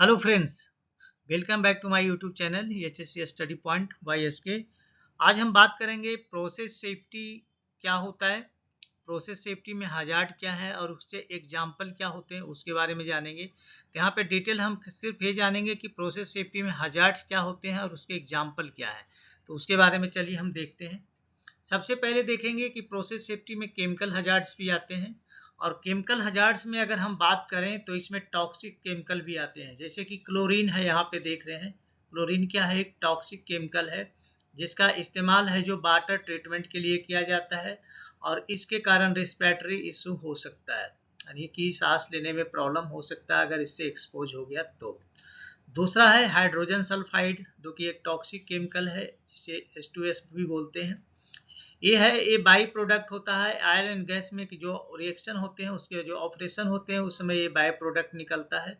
Hello friends, welcome back to my YouTube channel HSC study point by SK. आज हम बात करेंगे process safety क्या होता है, प्रोसेस सेफ्टी में हजार्ड क्या है और उससे एग्जाम्पल क्या होते हैं उसके बारे में जानेंगे। तो यहाँ पे डिटेल हम सिर्फ ये जानेंगे कि प्रोसेस सेफ्टी में हजार्ड क्या होते हैं और उसके एग्जाम्पल क्या है। तो उसके बारे में चलिए हम देखते हैं। सबसे पहले देखेंगे कि प्रोसेस सेफ्टी में केमिकल हजार्ड्स भी आते हैं और केमिकल हजार्ड्स में अगर हम बात करें तो इसमें टॉक्सिक केमिकल भी आते हैं, जैसे कि क्लोरीन है, यहाँ पे देख रहे हैं। क्लोरीन क्या है? एक टॉक्सिक केमिकल है जिसका इस्तेमाल है जो वाटर ट्रीटमेंट के लिए किया जाता है और इसके कारण रेस्पिरेटरी इशू हो सकता है, यानी कि सांस लेने में प्रॉब्लम हो सकता है अगर इससे एक्सपोज हो गया तो। दूसरा है हाइड्रोजन सल्फाइड, जो कि एक टॉक्सिक केमिकल है जिसे H2S भी बोलते हैं। ये बाई प्रोडक्ट होता है ऑयल एंड गैस में कि जो रिएक्शन होते हैं उसके जो ऑपरेशन होते हैं उस समय ये बाई प्रोडक्ट निकलता है।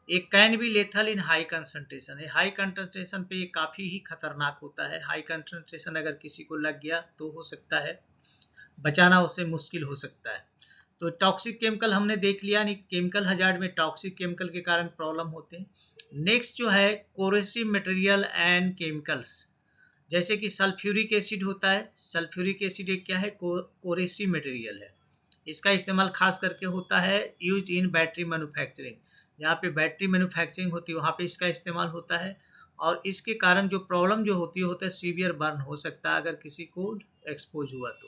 एक can be lethal in high concentration है, हाई कंसंट्रेशन पे ये काफ़ी ही खतरनाक होता है। हाई कंसंट्रेशन अगर किसी को लग गया तो हो सकता है बचाना उससे मुश्किल हो सकता है। तो टॉक्सिक केमिकल हमने देख लिया, नहीं केमिकल हजार्ड में टॉक्सिक केमिकल के कारण प्रॉब्लम होते हैं। नेक्स्ट जो है कोरेसिव मटेरियल एंड केमिकल्स, जैसे कि सल्फ्यूरिक एसिड होता है। सल्फ्यूरिक एसिड एक क्या है? कोरेसिव मटेरियल है। इसका इस्तेमाल खास करके होता है यूज इन बैटरी मैन्युफैक्चरिंग, जहाँ पे बैटरी मैन्युफैक्चरिंग होती है वहाँ पे इसका इस्तेमाल होता है और इसके कारण जो प्रॉब्लम जो होता है सीवियर बर्न हो सकता है अगर किसी को एक्सपोज हुआ तो,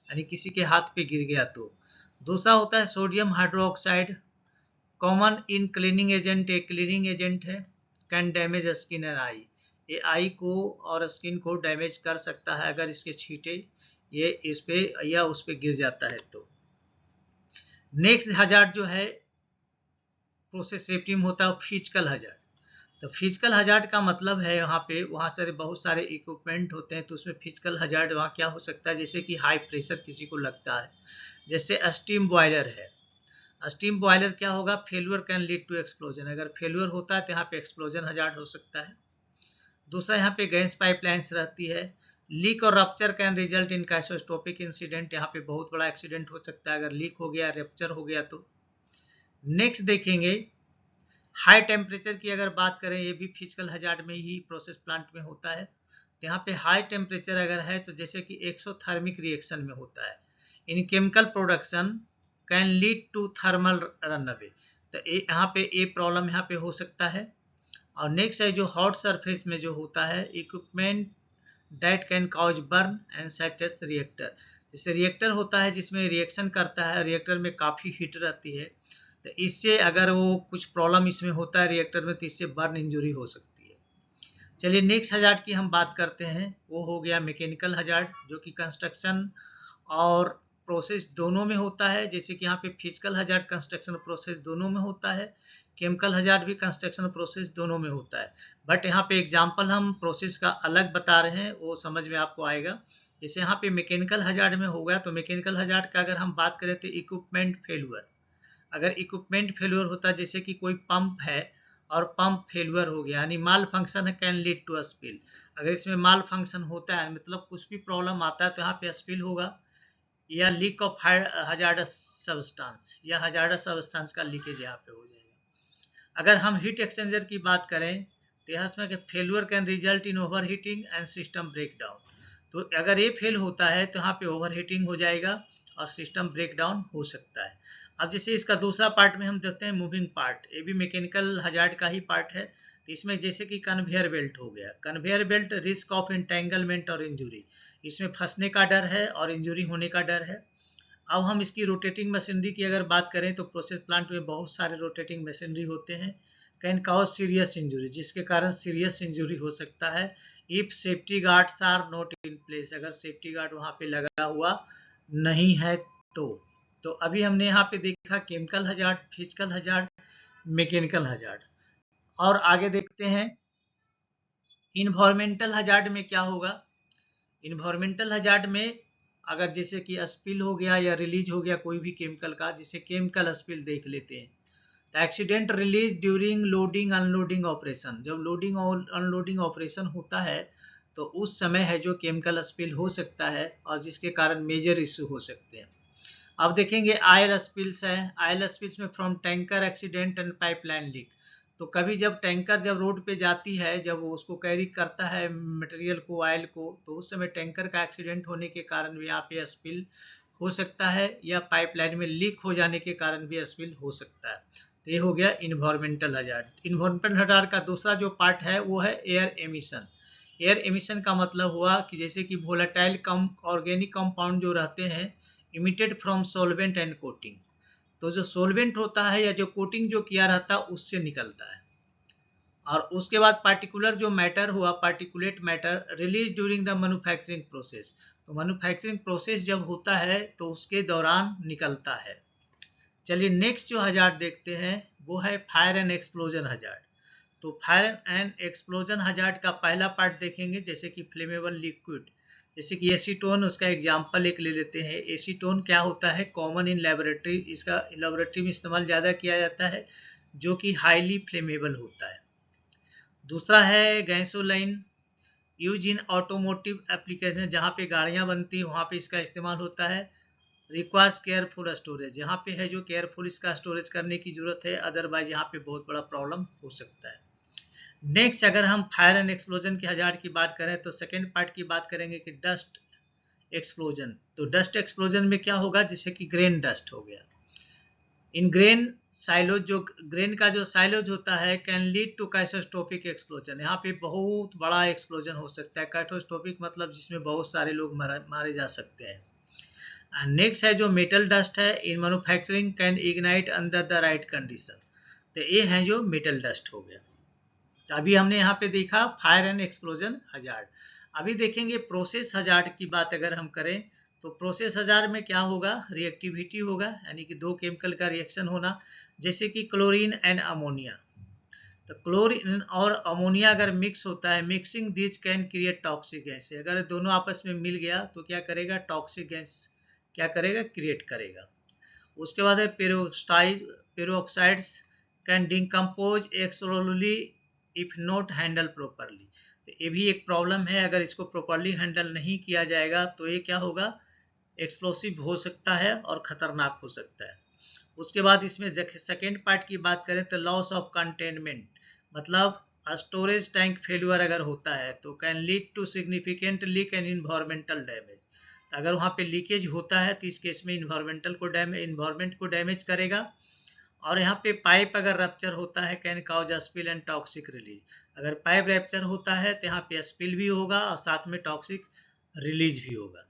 यानी किसी के हाथ पे गिर गया तो। दूसरा होता है sodium hydroxide, common in cleaning agent, एक क्लीनिंग एजेंट है। Can damage skin and I, ये आई को और स्किन को डैमेज कर सकता है अगर इसके छींटे ये इस पे या उस पे गिर जाता है तो। नेक्स्ट हजार्ड जो है प्रोसेस सेफ्टी में होता है फिजिकल हजार्ड। तो फिजिकल हजार्ड का मतलब है यहाँ पे वहाँ सारे बहुत सारे इक्विपमेंट होते हैं तो उसमें फिजिकल हजार्ड वहाँ क्या हो सकता है, जैसे कि हाई प्रेशर किसी को लगता है, जैसे स्टीम बॉयलर है। स्टीम बॉयलर क्या होगा? Failure can lead to explosion, अगर फेल्यूर होता है तो यहाँ पे एक्सप्लोजन हजार्ड हो सकता है। दूसरा यहाँ पे गैस पाइपलाइंस रहती है। लीक और rupture can result in catastrophic incident, यहाँ पे बहुत बड़ा एक्सीडेंट हो सकता है अगर लीक हो गया, रप्चर हो गया तो। नेक्स्ट देखेंगे हाई टेम्परेचर की अगर बात करें, ये भी फिजिकल हजार्ड में ही प्रोसेस प्लांट में होता है। तो यहाँ पे हाई टेम्परेचर अगर है तो जैसे कि एक्सोथर्मिक रिएक्शन में होता है in chemical production can lead to thermal runaway, तो यहाँ पे ये प्रॉब्लम यहाँ पे हो सकता है। और नेक्स्ट है जो हॉट सरफेस में जो होता है equipment date can cause burn and set reactor, जैसे रिएक्टर होता है जिसमें रिएक्शन करता है, रिएक्टर में काफ़ी हीट रहती है तो इससे अगर वो कुछ प्रॉब्लम इसमें होता है रिएक्टर में तो इससे बर्न इंजरी हो सकती है। चलिए नेक्स्ट हजार्ड की हम बात करते हैं, वो हो गया मैकेनिकल हजार्ड, जो कि कंस्ट्रक्शन और प्रोसेस दोनों में होता है। जैसे कि यहाँ पे फिजिकल हजार्ड कंस्ट्रक्शन प्रोसेस दोनों में होता है, केमिकल हजार्ड भी कंस्ट्रक्शन प्रोसेस दोनों में होता है। बट यहाँ पे एग्जांपल हम प्रोसेस का अलग बता रहे हैं, वो समझ में आपको आएगा। जैसे यहाँ पे मैकेनिकल हजार्ड में हो गया तो मैकेनिकल हजार्ड का अगर हम बात करें तो इक्विपमेंट फेल्यूर, अगर इक्विपमेंट फेल्यूर होता है जैसे कि कोई पंप है और पंप फेल्यूर हो गया यानी माल फंक्शन है, कैन लीड टू स्पिल, अगर इसमें माल फंक्शन होता है मतलब कुछ भी प्रॉब्लम आता है तो यहाँ पे स्पिल होगा, या लीक ऑफ हजार्डस सब्सटेंस या हजार्डस सब्सटेंस का लीकेज यहाँ पे हो जाएगा। अगर हम हीट एक्सचेंजर की बात करें तो यहाँ इसमें failure can result in over heating and system breakdown, तो अगर ये फेल होता है तो यहाँ पे ओवर हीटिंग हो जाएगा और सिस्टम ब्रेकडाउन हो सकता है। अब जैसे इसका दूसरा पार्ट में हम देखते हैं मूविंग पार्ट, ये भी मैकेनिकल हजार्ड का ही पार्ट है। तो इसमें जैसे कि कन्वेयर बेल्ट हो गया, conveyor belt risk of entanglement और इंजुरी, इसमें फंसने का डर है और इंजुरी होने का डर है। अब हम इसकी रोटेटिंग मशीनरी की अगर बात करें तो प्रोसेस प्लांट में बहुत सारे रोटेटिंग मशीनरी होते हैं, कैन कॉज सीरियस इंजुरी, जिसके कारण सीरियस इंजुरी हो सकता है if safety guards are not in place, अगर सेफ्टी गार्ड वहाँ पे लगा हुआ नहीं है तो अभी हमने यहाँ पे देखा chemical hazard, physical hazard, mechanical hazard. और आगे देखते हैं इन्वायरमेंटल हजार्ड में क्या होगा। इन्वायरमेंटल हजार्ड में अगर जैसे कि स्पिल हो गया या रिलीज हो गया कोई भी केमिकल का, जिसे केमिकल स्पिल देख लेते हैं। तो accident release during loading unloading operation, जब लोडिंग और अनलोडिंग ऑपरेशन होता है तो उस समय है जो केमिकल स्पिल हो सकता है और जिसके कारण मेजर इश्यू हो सकते हैं। अब देखेंगे ऑयल स्पिल्स है, ऑयल स्पिल्स में from tanker accident and pipeline leak, तो कभी जब टैंकर जब रोड पे जाती है, जब वो उसको कैरी करता है मटेरियल को, ऑयल को, तो उस समय टैंकर का एक्सीडेंट होने के कारण भी यहाँ पे स्पिल हो सकता है, या पाइपलाइन में लीक हो जाने के कारण भी स्पिल हो सकता है। तो ये हो गया इन्वायरमेंटल हजार्ड। इन्वायरमेंटल हजार्ड का दूसरा जो पार्ट है वो है एयर एमिशन। एयर एमिशन का मतलब हुआ कि जैसे कि वोलेटाइल कम ऑर्गेनिक कंपाउंड जो रहते हैं emitted from solvent and coating, तो जो सोलवेंट होता है या जो कोटिंग जो किया रहता है उससे निकलता है। और उसके बाद पार्टिकुलर जो मैटर हुआ, particulate matter release during the manufacturing process, तो मैन्युफैक्चरिंग प्रोसेस जब होता है तो उसके दौरान निकलता है। चलिए नेक्स्ट जो हजार्ड देखते हैं वो है फायर एंड एक्सप्लोजन हजार्ड। तो फायर एंड एक्सप्लोजन हजार्ड का पहला पार्ट देखेंगे, जैसे कि फ्लेमेबल लिक्विड, जैसे कि एसीटोन, उसका एग्जांपल एक ले लेते हैं। एसीटोन क्या होता है, कॉमन इन लेबोरेटरी, इसका लेबोरेटरी में इस्तेमाल ज़्यादा किया जाता है, जो कि हाईली फ्लेमेबल होता है। दूसरा है gasoline, use in automotive application, जहाँ पे गाड़ियाँ बनती हैं वहाँ पे इसका इस्तेमाल होता है। रिक्वायर्स केयरफुल स्टोरेज, यहाँ पे है जो केयरफुल इसका स्टोरेज करने की जरूरत है, अदरवाइज यहाँ पे बहुत बड़ा प्रॉब्लम हो सकता है। नेक्स्ट अगर हम फायर एंड एक्सप्लोजन के हजार्ड की बात करें तो सेकेंड पार्ट की बात करेंगे कि डस्ट एक्सप्लोजन। तो डस्ट एक्सप्लोजन में क्या होगा, जैसे कि ग्रेन डस्ट हो गया। इन ग्रेन साइलोज, जो ग्रेन का जो साइलोज होता है can lead to catastrophic explosion, यहाँ पे बहुत बड़ा एक्सप्लोजन हो सकता है। कैटास्ट्रोफिक मतलब जिसमें बहुत सारे लोग मारे जा सकते हैं। नेक्स्ट है जो मेटल डस्ट है, in manufacturing can ignite under the right condition. तो ये है जो मेटल डस्ट हो गया। तो अभी हमने यहाँ पे देखा फायर एंड एक्सप्लोजन हजार्ड। अभी देखेंगे प्रोसेस हजार्ड की बात अगर हम करें तो प्रोसेस हजार्ड में क्या होगा, रिएक्टिविटी होगा, यानी कि दो केमिकल का रिएक्शन होना, जैसे कि क्लोरीन एंड अमोनिया। तो क्लोरीन और अमोनिया अगर मिक्स होता है, mixing this can create toxic gas. अगर दोनों आपस में मिल गया तो क्या करेगा, टॉक्सिक गैस क्या करेगा, क्रिएट करेगा। उसके बाद है peroxides can decompose explosively if not handled properly. तो ये भी एक प्रॉब्लम है, अगर इसको प्रॉपरली हैंडल नहीं किया जाएगा तो ये क्या होगा, एक्सप्लोसिव हो सकता है और खतरनाक हो सकता है। उसके बाद इसमें सेकेंड पार्ट की बात करें तो लॉस ऑफ कंटेनमेंट, मतलब स्टोरेज टैंक फेल्यूर अगर होता है तो can lead to significant leak and environmental damage. अगर वहाँ पे लीकेज होता है तो इस केस में इन्वायरमेंट को डैमेज करेगा। और यहाँ पे पाइप अगर रप्चर होता है can cause spill and toxic release, अगर पाइप रप्चर होता है तो यहाँ पे स्पिल भी होगा और साथ में टॉक्सिक रिलीज भी होगा।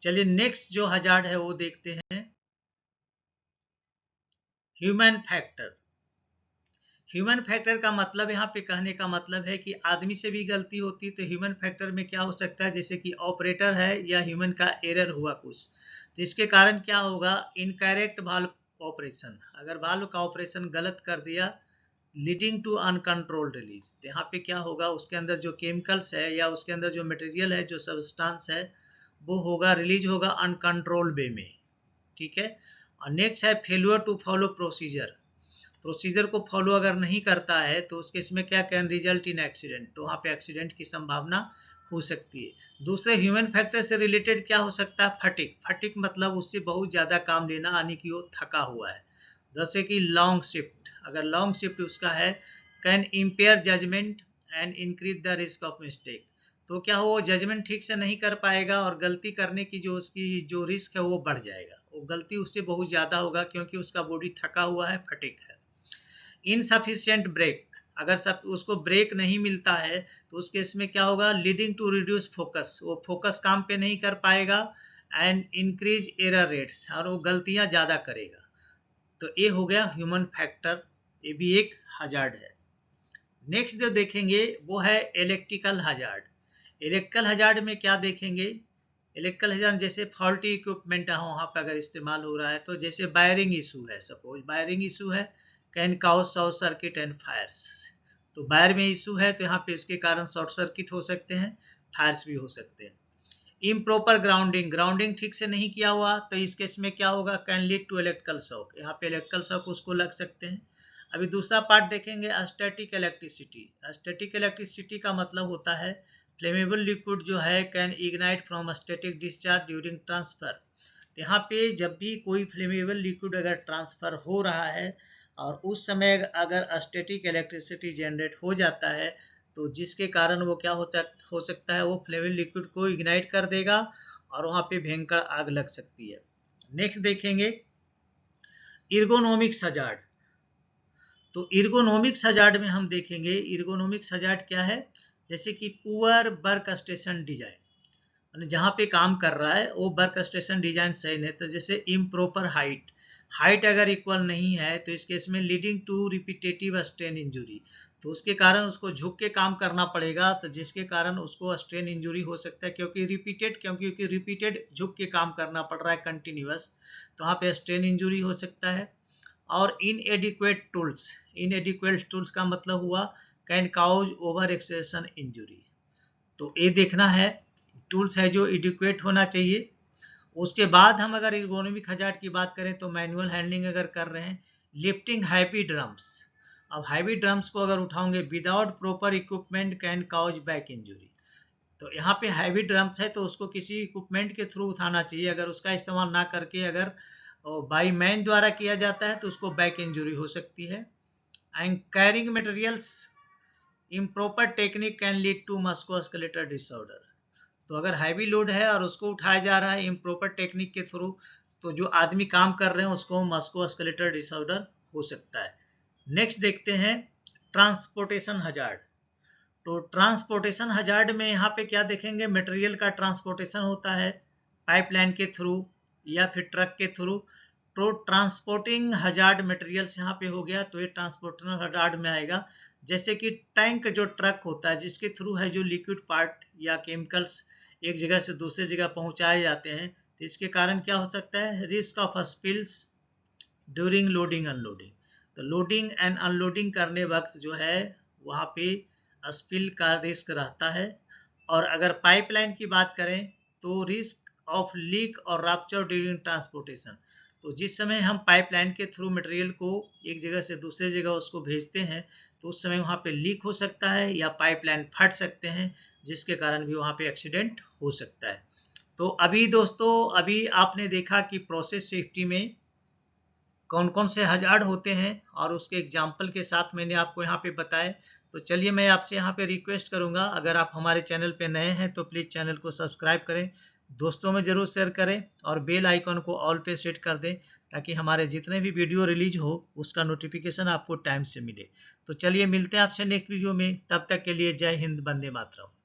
चलिए नेक्स्ट जो हजार्ड है वो देखते हैं, ह्यूमन फैक्टर। ह्यूमन फैक्टर का मतलब यहाँ पे कहने का मतलब है कि आदमी से भी गलती होती है, तो ह्यूमन फैक्टर में क्या हो सकता है, जैसे कि ऑपरेटर है या ह्यूमन का एरर हुआ कुछ, जिसके कारण क्या होगा, इनकरेक्ट वाल्व ऑपरेशन, अगर वाल्व का ऑपरेशन गलत कर दिया लीडिंग टू अनकंट्रोल्ड रिलीज, तो यहाँ पे क्या होगा, उसके अंदर जो केमिकल्स है या उसके अंदर जो मटेरियल है, जो सब्सटेंस है, वो होगा रिलीज होगा अनकंट्रोल्ड वे में। ठीक है। और नेक्स्ट है failure to follow procedure, procedure को फॉलो अगर नहीं करता है तो उसके इसमें क्या कैन रिजल्ट इन एक्सीडेंट, तो वहाँ पे एक्सीडेंट की संभावना हो सकती है। दूसरे ह्यूमन फैक्टर से रिलेटेड क्या हो सकता है, फटिक, फटिक मतलब उससे बहुत ज़्यादा काम लेना, यानी कि वो थका हुआ है। जैसे कि लॉन्ग शिफ्ट, अगर लॉन्ग शिफ्ट उसका है, can impair judgement and increase the risk of mistake, तो क्या हो, जजमेंट ठीक से नहीं कर पाएगा और गलती करने की जो उसकी जो रिस्क है वो बढ़ जाएगा, वो गलती उससे बहुत ज़्यादा होगा क्योंकि उसका बॉडी थका हुआ है, फटिक है। इनसफिशिएंट ब्रेक, अगर सब उसको ब्रेक नहीं मिलता है तो उस केस में क्या होगा, लीडिंग टू रिड्यूस फोकस, वो फोकस काम पे नहीं कर पाएगा, एंड इंक्रीज एरर रेट्स, और वो गलतियां ज़्यादा करेगा। तो ये हो गया ह्यूमन फैक्टर, ये भी एक हजार्ड है। नेक्स्ट जो देखेंगे वो है इलेक्ट्रिकल हजार्ड। इलेक्ट्रिकल हजार्ड में क्या देखेंगे, इलेक्ट्रिकल हजार्ड जैसे फॉल्टी इक्विपमेंट है वहाँ पर अगर इस्तेमाल हो रहा है, तो जैसे वायरिंग इशू है, सपोज वायरिंग इशू है, can cause short circuit and fires, तो वायर में इशू है तो यहाँ पे इसके कारण शॉर्ट सर्किट हो सकते हैं, फायर्स भी हो सकते हैं। इम्प्रॉपर ग्राउंडिंग, ग्राउंडिंग ठीक से नहीं किया हुआ तो इस केस में क्या होगा, can lead to electrical shock, यहाँ पे इलेक्ट्रिकल शॉक उसको लग सकते हैं। अभी दूसरा पार्ट देखेंगे, स्टैटिक इलेक्ट्रिसिटी। स्टैटिक इलेक्ट्रिसिटी का मतलब होता है फ्लेमेबल लिक्विड जो है can ignite from static discharge during transfer, यहाँ पे जब भी कोई फ्लेमेबल लिक्विड अगर ट्रांसफर हो रहा है और उस समय अगर स्टैटिक इलेक्ट्रिसिटी जनरेट हो जाता है तो जिसके कारण वो क्या हो सकता है, वो फ्लेमेबल लिक्विड को इग्नाइट कर देगा और वहाँ पे भयंकर आग लग सकती है। नेक्स्ट देखेंगे इर्गोनॉमिक्स हजार्ड। तो इर्गोनॉमिक्स हजार्ड में हम देखेंगे इर्गोनॉमिक्स हजार्ड क्या है, जैसे कि पुअर वर्क स्टेशन डिजाइन, जहाँ पे काम कर रहा है वो वर्क स्टेशन डिजाइन सही नहीं, तो जैसे इम्प्रॉपर हाइट अगर इक्वल नहीं है तो इस केस में leading to repetitive strain injury, तो उसके कारण उसको झुक के काम करना पड़ेगा, तो जिसके कारण उसको स्ट्रेन इंजुरी हो सकता है, क्योंकि रिपीटेड झुक के काम करना पड़ रहा है कंटिन्यूअस, तो वहाँ पे स्ट्रेन इंजुरी हो सकता है। और इनएडिक्वेट टूल्स का मतलब हुआ can cause over extension injury, तो ये देखना है टूल्स है जो एडिक्वेट होना चाहिए। उसके बाद हम अगर एर्गोनॉमिक हजार्ड की बात करें तो मैनुअल हैंडलिंग अगर कर रहे हैं, लिफ्टिंग हैवी ड्रम्स, अब हैवी ड्रम्स को अगर उठाओगे without proper equipment can cause back injury, तो यहाँ पे हैवी ड्रम्स है तो उसको किसी इक्विपमेंट के थ्रू उठाना चाहिए, अगर उसका इस्तेमाल ना करके अगर बाई मैन द्वारा किया जाता है तो उसको बैक इंजुरी हो सकती है। And carrying materials improper technique can lead to musculoskeletal disorder, तो अगर हैवी लोड है और उसको उठाया जा रहा है इम्प्रॉपर टेक्निक के थ्रू, तो जो आदमी काम कर रहे हैं उसको मस्कुलोस्केलेटल डिसऑर्डर हो सकता है। नेक्स्ट देखते हैं ट्रांसपोर्टेशन हजार्ड। तो ट्रांसपोर्टेशन हजार्ड में यहाँ पे क्या देखेंगे, मटेरियल का ट्रांसपोर्टेशन होता है पाइपलाइन के थ्रू या फिर ट्रक के थ्रू, तो ट्रांसपोर्टिंग हजार्ड मटेरियल्स यहाँ पे हो गया, तो ये ट्रांसपोर्टेशन हजार्ड में आएगा। जैसे कि टैंक जो ट्रक होता है जिसके थ्रू है जो लिक्विड पार्ट या केमिकल्स एक जगह से दूसरी जगह पहुंचाए जाते हैं, तो इसके कारण क्या हो सकता है, risk of spills during loading unloading, तो लोडिंग एंड अनलोडिंग करने वक्त जो है वहाँ पे स्पिल का रिस्क रहता है। और अगर पाइपलाइन की बात करें तो रिस्क ऑफ लीक और रप्चर ड्यूरिंग ट्रांसपोर्टेशन, तो जिस समय हम पाइपलाइन के थ्रू मटेरियल को एक जगह से दूसरे जगह उसको भेजते हैं तो उस समय वहाँ पे लीक हो सकता है या पाइपलाइन फट सकते हैं, जिसके कारण भी वहाँ पे एक्सीडेंट हो सकता है। तो अभी दोस्तों अभी आपने देखा कि प्रोसेस सेफ्टी में कौन कौन से हजार्ड होते हैं और उसके एग्जाम्पल के साथ मैंने आपको यहाँ पे बताए। तो चलिए मैं आपसे यहाँ पे रिक्वेस्ट करूँगा, अगर आप हमारे चैनल पे नए हैं तो प्लीज़ चैनल को सब्सक्राइब करें, दोस्तों में ज़रूर शेयर करें और बेल आइकन को ऑल पे सेट कर दें ताकि हमारे जितने भी वीडियो रिलीज हो उसका नोटिफिकेशन आपको टाइम से मिले। तो चलिए मिलते हैं आपसे नेक्स्ट वीडियो में, तब तक के लिए जय हिंद, वंदे मातरम।